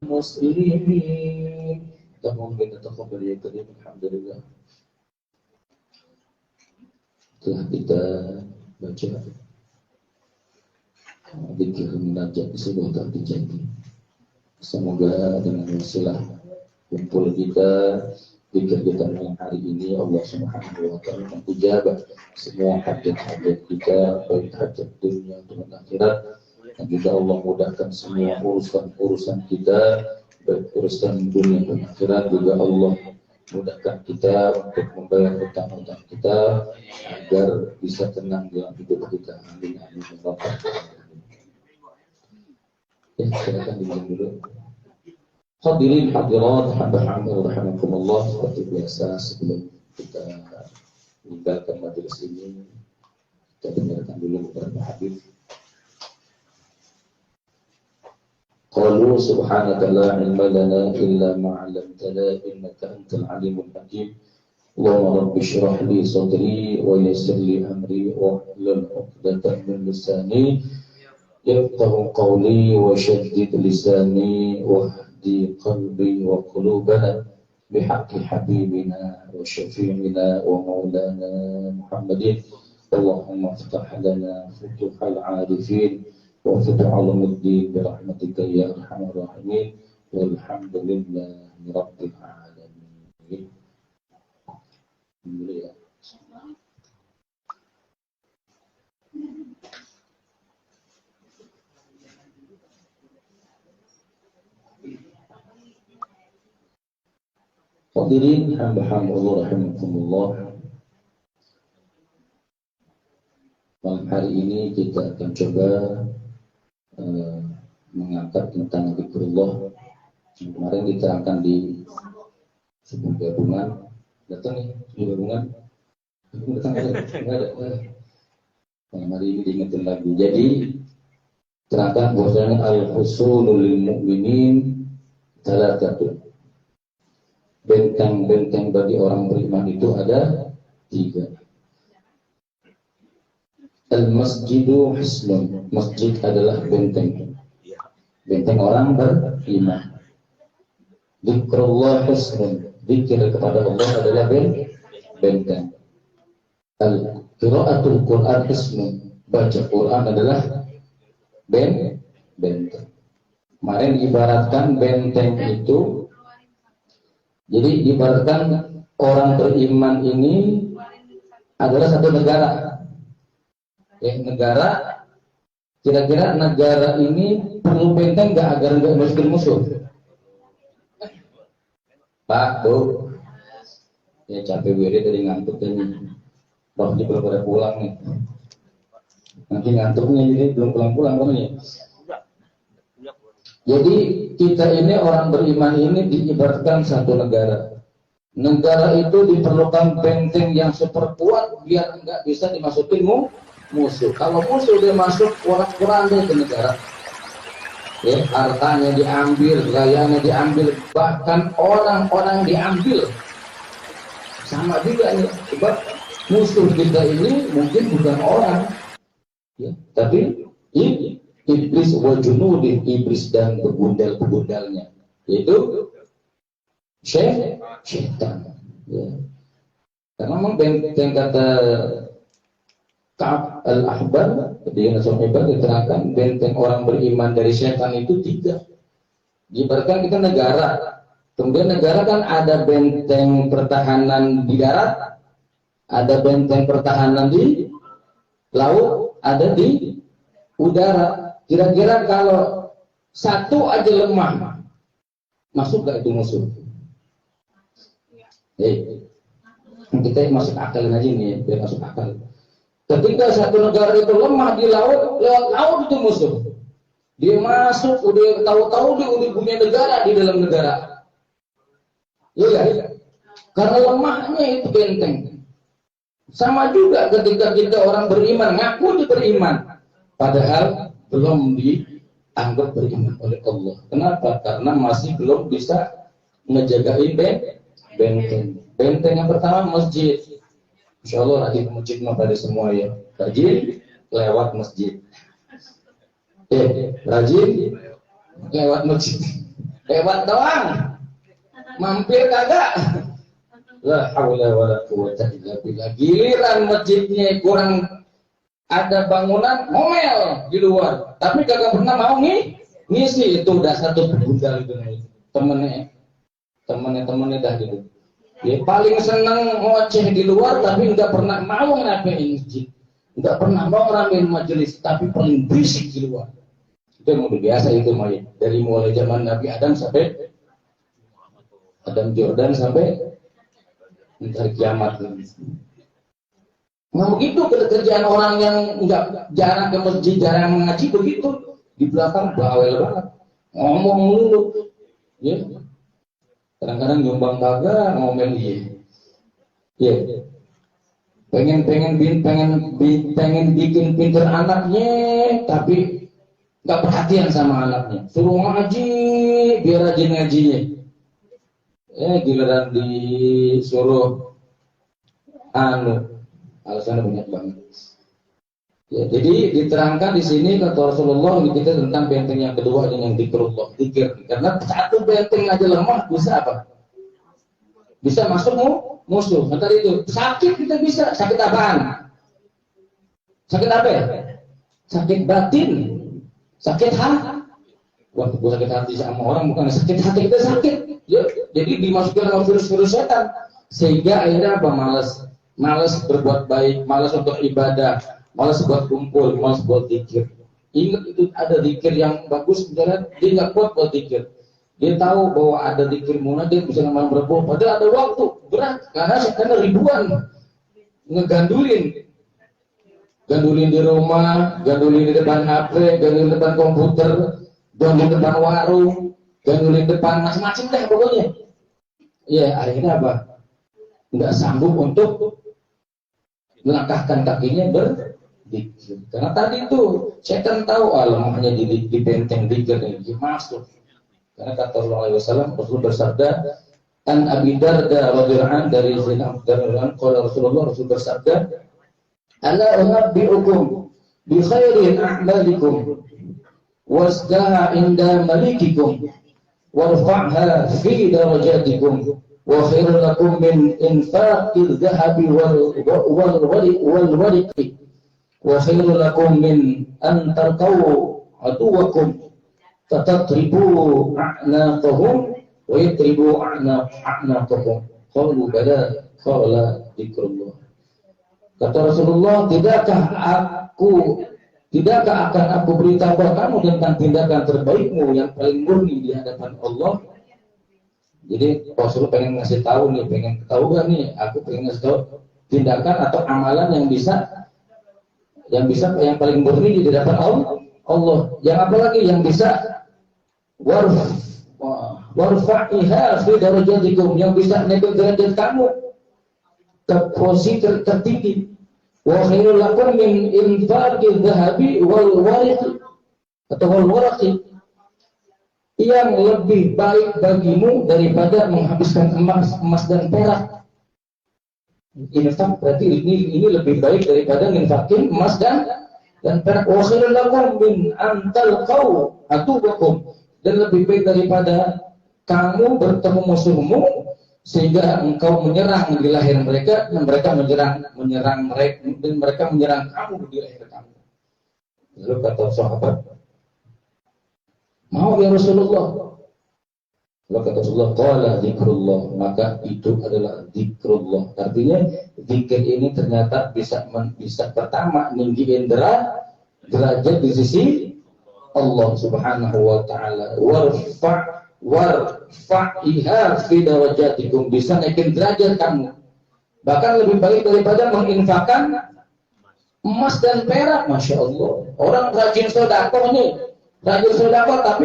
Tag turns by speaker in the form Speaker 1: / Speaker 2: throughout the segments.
Speaker 1: muslimin. Kita mungkin taqabbal ya karim. Alhamdulillah telah kita baca zikir munajat sebuah takdir jati. Semoga dengan wasilah kumpul kita, zikir kita malam hari ini, Allah Subhanahu wa taala menjawab semua hajat-hajat kita, baik hajat dunia maupun akhirat. Dan juga Allah mudahkan semua urusan kita, baik urusan dunia dan akhirat. Juga Allah mudahkan kita untuk membayar hutang-hutang kita agar bisa tenang dalam hidup kita. Amin amin ya rabbal alamin. Ya, silakan dimulai dulu. Hadirin hadirat hamba-hamba rahimakumullah, seperti biasa sebelum kita meninggalkan majelis ini, kita dengarkan dulu beberapa hadis. Qalu subhanaka la ilma lana illa ma 'allamtana innaka antal alimul hakim. Allahumma rabbi shrah li sadri wa yassir li amri wa hlul 'uqdatam min lisani yafqahu qawli wa shaddid lisani wa hdi qalbi wa qulubana bihaqqi habibina wa syafi'ina wa maulana Muhammadin. Allahumma iftah lana futuhal 'arifin وَفِدْ عَلَمُ الدِّينِ بِرَحْمَتِكَ يَا أَرْحَمَ الرَّاحِمِينَ وَالْحَمْدُ لِلَّهِ رَبِّ الْعَالَمِينَ. Alhamdulillah. Hadirin hamba-hamba Allah rahimakumullah. Malam hari ini kita akan coba mengangkat tentang zikrullah. Kemarin kita akan di sebuah gabungan, datang nih sebuah gabungan, datang ada. Malam hari ini diingetin lagi. Jadi terangkan bahwasanya al-husulul lil mu'minin thalathatu. Benteng-benteng bagi orang beriman itu ada 3. Al-masjidu hisnun. Masjid adalah benteng. Benteng orang beriman. Zikrullah hisnun. Zikir kepada Allah adalah benteng. Al-qiraatul Qur'an hisnun. Baca Quran adalah benteng. Kemarin ibaratkan benteng itu, jadi ibaratkan orang beriman ini adalah satu negara. Negara, kira-kira negara ini perlu benteng nggak agar nggak masukin musuh? Pak, Bu, ya capek wiri dari ngantuk ini. Rohnya belum pada pulang nih. Nanti ngantuknya jadi belum pulang-pulang kan ya. Jadi kita ini orang beriman ini diibaratkan satu negara. Negara itu diperlukan benteng yang super kuat biar nggak bisa dimasukin musuh. Kalau musuh dia masuk, kurang deh ke negara. Ya, hartanya diambil, rayanya diambil, bahkan orang-orang diambil. Sama juga nih, sebab musuh kita ini mungkin bukan orang, ya, tapi iblis wa junudih, iblis dan begundal-begundalnya, yaitu syaitan. Ya. Karena memang benteng kata Ka'ab al-Ahbar di Nasul Ibad diterangkan benteng orang beriman dari syaitan itu 3. Ibaratkan kita negara, kemudian negara kan ada benteng pertahanan di darat, ada benteng pertahanan di laut, ada di udara. Kira-kira kalau satu aja lemah, masuk gak itu musuh? Kita masuk akal aja nih, biar masuk akal. Ketika satu negara itu lemah di laut, lewat laut itu musuh. Dia masuk, udah tahu-tahu dia udah punya negara di dalam negara. Iya, karena lemahnya itu benteng. Sama juga ketika kita orang beriman, ngaku dia beriman, padahal belum dianggap beriman oleh Allah. Kenapa? Karena masih belum bisa ngejagain benteng. Benteng yang pertama masjid. Insya Allah rajin ke masjid pada semua ya. Rajin lewat masjid. Rajin lewat masjid. lewat doang, mampir kagak. La haula wala quwwata illa billah. Giliran masjidnya kurang ada bangunan, ngomel di luar, tapi kagak pernah mau ngisi. Itu udah satu begundal itu temennya dah gitu. Ya paling seneng ngoceh di luar, tapi nggak pernah mau ngeramein masjid, nggak pernah mau ngeramein majelis, tapi paling berisik di luar. Itu yang udah biasa itu mah, dari mulai zaman Nabi Adam sampai Adam Jordan sampai hari kiamat. Nah begitu kerjaan orang yang nggak jarang ke masjid, jarang mengaji begitu. Di belakang bawel banget, ngomong mulu, ya. Kadang-kadang nyumbang kagak, ngomel iya. Ya. Pengen bikin pinter anaknya, tapi nggak perhatian sama anaknya. Suruh ngaji, biar rajin ngajinya. Giliran disuruh alasannya banyak banget. Ya, jadi diterangkan di sini kata Rasulullah kita tentang benteng yang kedua yang zikrullah, zikir. Karena satu benteng aja lemah bisa apa? Bisa masuk musuh. Sebentar itu sakit kita bisa. Sakit apaan? Sakit apa ya? Sakit batin, sakit hati. Waktu gue sakit hati sama orang bukan sakit hati, kita sakit. Ya, jadi dimasukin sama virus-virus setan. Sehingga akhirnya apa? Malas berbuat baik, malas untuk ibadah, malas buat kumpul, malas buat zikir. Ingat itu ada zikir yang bagus, misalnya dia nggak kuat buat zikir. Dia tahu bahwa ada zikir munajat dia bisa malam berbuat. Padahal ada waktu berat karena ribuan ngegandulin di rumah, gandulin di depan HP, gandulin di depan komputer, gandulin di depan warung, gandulin di depan macam-macam deh pokoknya. Ya akhirnya apa? Nggak sanggup untuk melangkahkan kakinya berzikir. Karena tadi itu setan tahu lemahnya di benteng zikir ini masuk. Karena kata Rasulullah SAW, Rasul bersabda, An Abi Darda radhiyallahu anhu dari Zainab radhiyallahu anhu, Rasulullah bersabda, Ala unabbi'ukum bi khairin a'malikum wasdaha inda malikikum warfa'ha fi darajatikum wa khairun lakum min infaqil dhahabi wal wariqi wa khairun lakum min an tarqaw aduwakum tatatribu a'naqahum wa yatribu a'naqahum. Qalu bala qala dzikrullah. Kata Rasulullah, tidakkah akan aku beritahu kamu tentang tindakan terbaikmu yang paling murni di hadapan Allah? Jadi Rasul pengen ngasih tahu nih, pengen tahu gak nih? Aku pengen ngasih tahu tindakan atau amalan yang paling murni di hadapan Allah. Yang apa lagi yang bisa warfa'iha fi darajatikum, yang bisa naikkan derajat kamu ke posisi tertinggi. Wa khairul lakum min infaqil dhahabi wal wariqi atau wal waraqi, yang lebih baik bagimu daripada menghabiskan emas dan perak. Infak berarti ini lebih baik daripada menginfakin emas dan perak. Wa khairul lakum min antal qaw atubakum, dan lebih baik daripada kamu bertemu musuhmu sehingga engkau menyerang di lahir mereka dan mereka menyerang mereka dan mereka menyerang kamu di lahir kamu. Lalu kata sahabat, mau ya Rasulullah. Lalu kata Rasulullah, qala zikrullah, maka itu adalah zikrullah. Artinya zikir ini ternyata bisa pertama ninggiin derajat di sisi Allah Subhanahu wa taala. Warfa'iha fi darajatikum, bisa naikin derajat kamu. Bahkan lebih baik daripada menginfakkan emas dan perak. Masya Allah. Orang rajin sedekah nih, tapi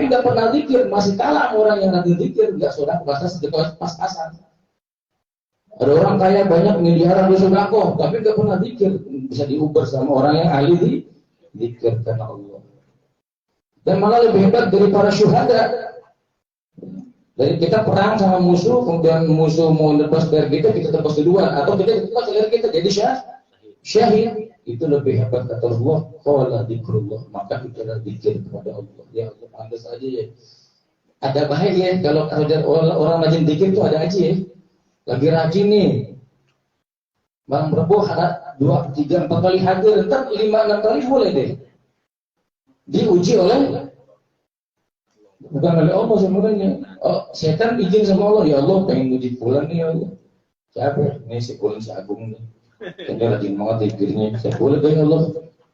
Speaker 1: nggak pernah zikir, masih kalah orang yang rajin zikir, nggak sedekah, bahasa sedekah pas-pasan. Ada orang kaya banyak miliaran di sedekah, tapi nggak pernah zikir, bisa diuber sama orang yang ahli di zikir karena Allah. Dan malah lebih hebat dari para syuhada. Dari kita perang sama musuh, kemudian musuh mau nebas leher kita tebas duluan, atau kita tebas leher kita jadi syahid. Itu lebih hebat kata Allah. Qala dzikrullah, maka itu adalah zikir kepada Allah. Ya Allah, pantas aja ya. Ada bahaya kalau orang rajin dikir itu ada aja ya. Lagi rajin nih. Malam Rabu ada 2, 3, 4 kali hadir, ntar 5, 6 kali boleh deh. Diuji oleh bukan oleh Allah sebenarnya. Oh, setan izin sama Allah, ya Allah pengen uji pulang nih ya Allah. Siapa? Ini si Pulan si Agung nih. Dia rajin banget dikirnya. Saya boleh deh ya Allah.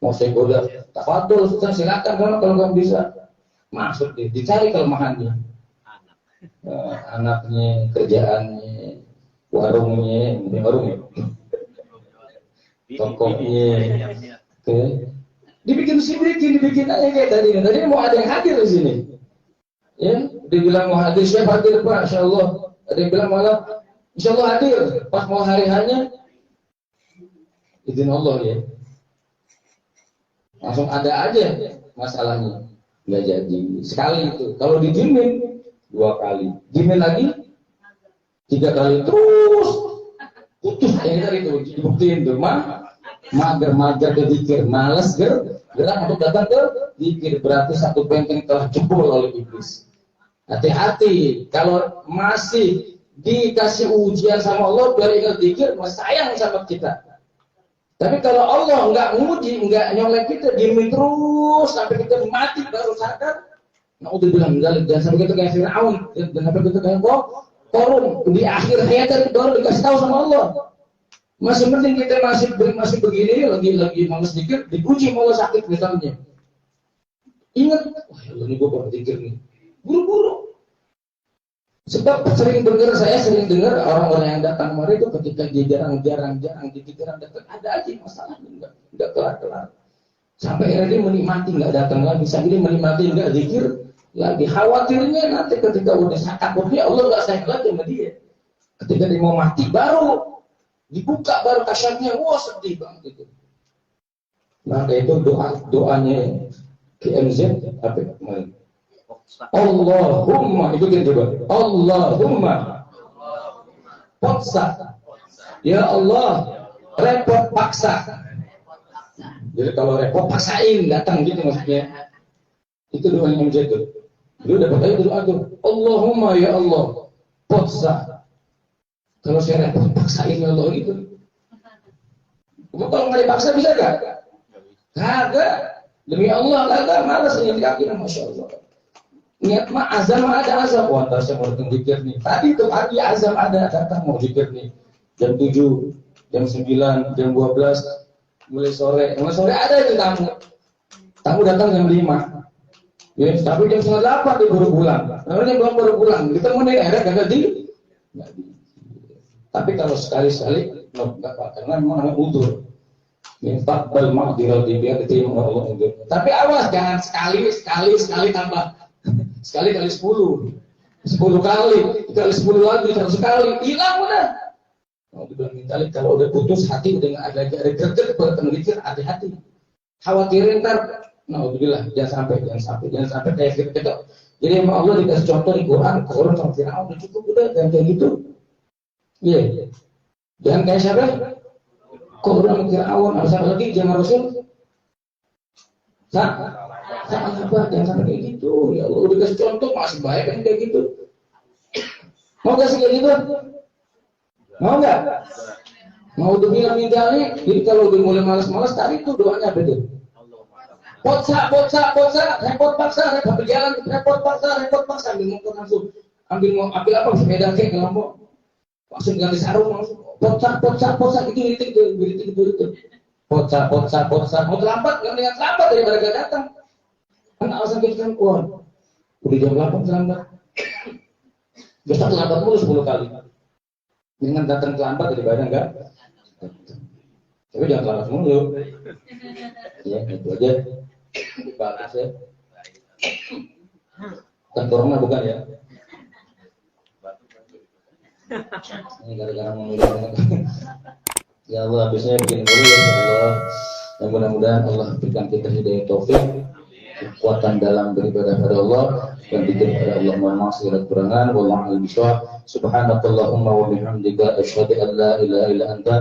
Speaker 1: Mau saya goda. Tafadhol, Ustaz, silakan kalau kamu bisa. Masuk deh, dicari kelemahannya. Anaknya, kerjaannya, warungnya, tokonya, dibikin aja kayak tadi. Tadi mau ada yang hadir di sini, ya, dibilang mau hadir, siap hadir Pak, Insya Allah. Ada yang bilang malah, Insya Allah hadir, pas mau hari hanya, izin Allah ya, langsung ada aja masalahnya, nggak jadi. Sekali itu, kalau dijamin 2 kali, jamin lagi 3 kali, terus putus yang tadi itu dibuktiin tuh, mager ke zikir, males gerak untuk datang ke zikir, berarti satu benteng telah jebol oleh iblis. Hati-hati kalau masih dikasih ujian sama Allah dari ingat zikir, mas sayang sama kita. Tapi kalau Allah nggak nguji, nggak nyolek kita, diemin terus sampai kita mati baru sadar. Nah, udah bilang jangan sampai kita kayak Fir'aun, dan sampai kita kayak Korun di akhir hayat baru dikasih tahu sama Allah. Masih penting kita masih begini lagi malas zikir, dipuji malah sakit misalnya. Ingat, wah ya ini gue baru zikir nih, buru-buru. Sebab saya sering dengar orang-orang yang datang kemarin itu ketika dia jarang di pikiran datang, ada aja masalahnya, enggak kelar-kelar. Sampai akhirnya dia menikmati nggak datang lagi, sampai dia menikmati nggak zikir lagi. Khawatirnya nanti ketika udah takutnya Allah nggak sayang lagi sama dia. Ketika dia mau mati baru dibuka baru kasyafnya, wah sedih banget itu. Maka itu doanya KMZ apa kemarin? Allahumma, ikutin coba. Allahumma paksa. Ya Allah, repot paksa. Jadi kalau repot paksain datang gitu maksudnya. Itu doa yang jatuh. Lu dapat aja doa tuh. Allahumma ya Allah, paksa. Kalau saya repot paksain ya Allah gitu. Kalau nggak dipaksa bisa gak? Kagak. Demi Allah kagak, malas ini yakin, masya Allah. Niat mah azam ada azam. Wah, ntar saya mau datang zikir nih. Tadi tuh pagi azam ada datang mau zikir nih. Jam 7, jam 9, jam 12, mulai sore ada itu tamu. Tamu datang jam 5. Ya, tapi jam 7:30 dia baru pulang. Namanya belum baru pulang. Kita mau nih akhirnya kagak di. Tapi kalau sekali-sekali enggak apa, karena memang namanya udzur. Minta bal ma'dziral biar diterima Allah udzur. Tapi awas jangan sekali tambah. Sekali kali 10 kali, kali 10 lagi, 100 kali, hilang udah. Mau dibilang minta kalau udah putus hati, udah nggak ada greget bertemu dikir, hati-hati. Khawatirin ntar, alhamdulillah, jangan sampai kayak kita. Jadi emang Allah dikasih contoh di Quran sama Fir'aun, udah cukup udah, jangan kayak gitu. Iya, yeah. Jangan kayak siapa? Quran Fir'aun, harus apa lagi? Jangan Rasul. Sahabat jangan sampai kayak gitu. Ya Allah udah kasih contoh masih baik kan kayak gitu. Mau kasih kayak gitu? Mau nggak? Mau udah bilang minta nih. Jadi kalau udah mulai malas-malas tadi tuh doanya apa tuh? Potsa, repot paksa, repot paksa, ambil motor langsung, ambil apa sepeda kayak kelompok, langsung ganti sarung langsung. Potsa gitu. Potsa, mau terlambat nggak dengan terlambat daripada gak datang. Kan alasan kita kan kuat. Udah jam 8 terlambat. Besok terlambat mulu 10 kali. Dengan datang terlambat daripada enggak. Tapi jangan terlambat mulu. Ya, itu aja. Bagus ya. Kan corona bukan ya? Ini gara-gara mengulang. Ya Allah, habisnya bikin dulu ya Allah. Dan mudah-mudahan Allah berikan kita hidayah taufik, kekuatan dalam beribadah pada Allah dan zikir pada Allah. Mohon maaf segala kekurangan. Wallahu a'lam bishawab. Subhanakallahumma wa bihamdika asyhadu an la ilaha illa anta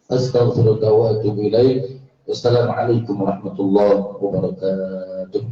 Speaker 1: astaghfiruka wa atubu ilaik. Wassalamualaikum warahmatullahi wabarakatuh.